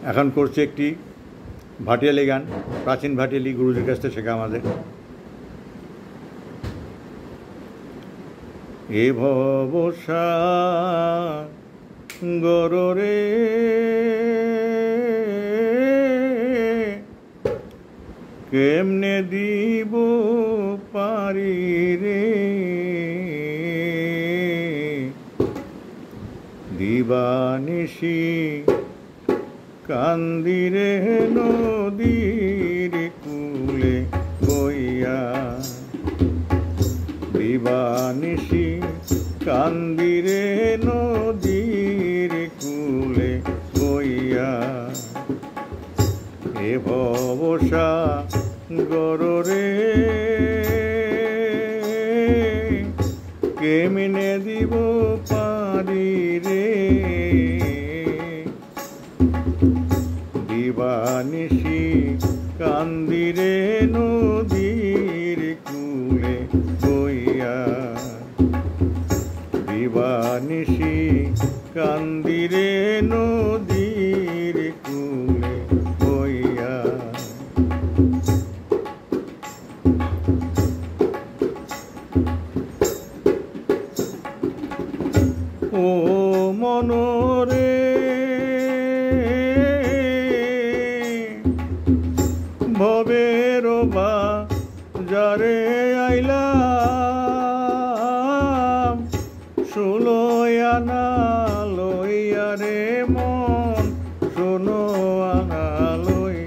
এখন করছে একটি ভাটিয়ালি গান, প্রাচীন ভাটিয়ালি, গুরুজির কাছ থেকে শেখা আমাদের। এ ভবসাগর রে কেমনে দিব পারি রে, দিবানিশি কান্দিরে নদীর কূলে বইয়া, দিবানিশি কান্দিরে নদীর কূলে বইয়া। এ ভবসাগর রে কেমনে দিব পারি রে, দিবানিশি কান্দিরে নদীর কূলে বইয়া, দিবানিশি কান্দিরে নদীর কূলে বইয়া। ও মনরে ভবের বাজারে আইলাম, 16 আনা লইয়া রে মন, 16 আনা লই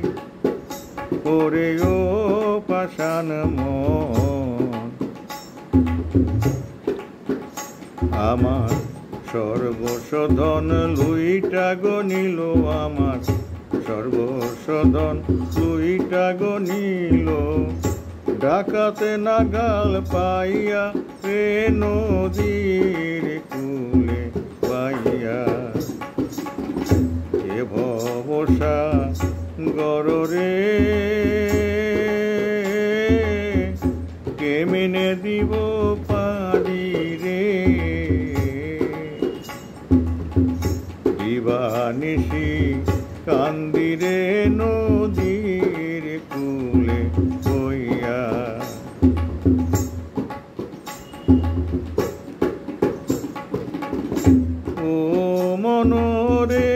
ওরে ও পাষাণ মন। আমার সর্বসধন লুইটা গনিল, আমার সর্বসধন লুইটা গনিল, ডাকাতে নাগাল পাইয়া রে নদীর কূলে পাইয়া। এ ভবসাগর রে কেমনে দিব পারি রে, দিবানিশি কান্দিরে নদীর কূলে বইয়া। ও মনরে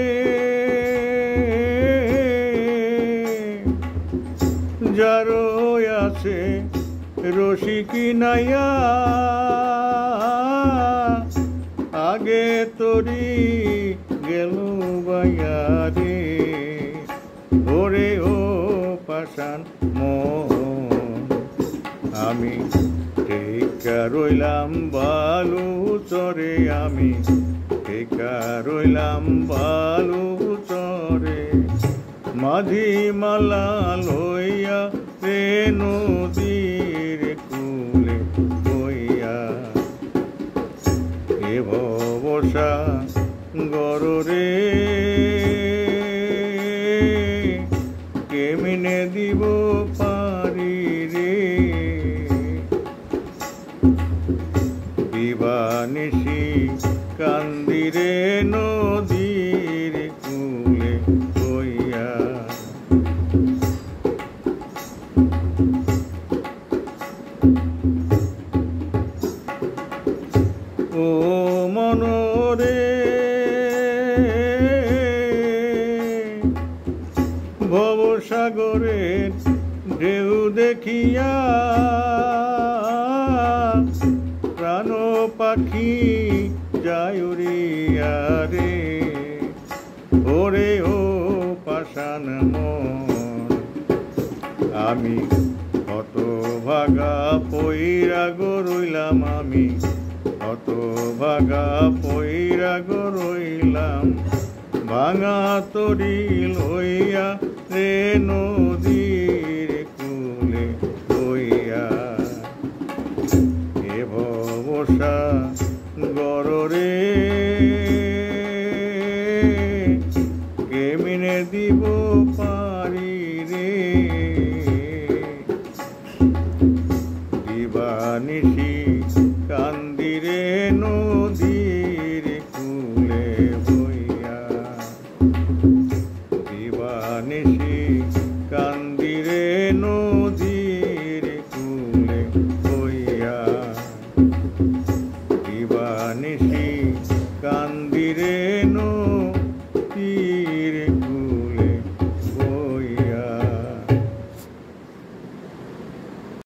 যারো আছে রসিকি নাইয়া, আগে তোরি গেল বাইয়া রে, ওরে ও পাষাণ মন। আমি টেকা রইলাম বালু চরে, আমি টেকা রইলাম বালু চরে, মাঝি মালা লইয়া রে নদীর কূলে বইয়া। এ ভবসাগর রে কেমনে দিব পারি রে, দিবানিশি কান্দিরে নদীর কূলে বইয়া। ও মনরে ভবসাগরের ঢেউ দেখিয়া, প্রাণ পাখি যায় উড়িয়া রে, ওরে ও পাষাণ মন। আমি হতভাগা পইরা গো রইলাম, আমি হতভাগা পইরা গো রইলাম, ভাঙা তরি লইয়া রে নদীর কূলে বইয়া। এ ভবসাগর রে কেমনে দিব পারি রে, দিবানিশি কান্দিরে নদীর কূলে বইয়া। নিশি কান্দিরে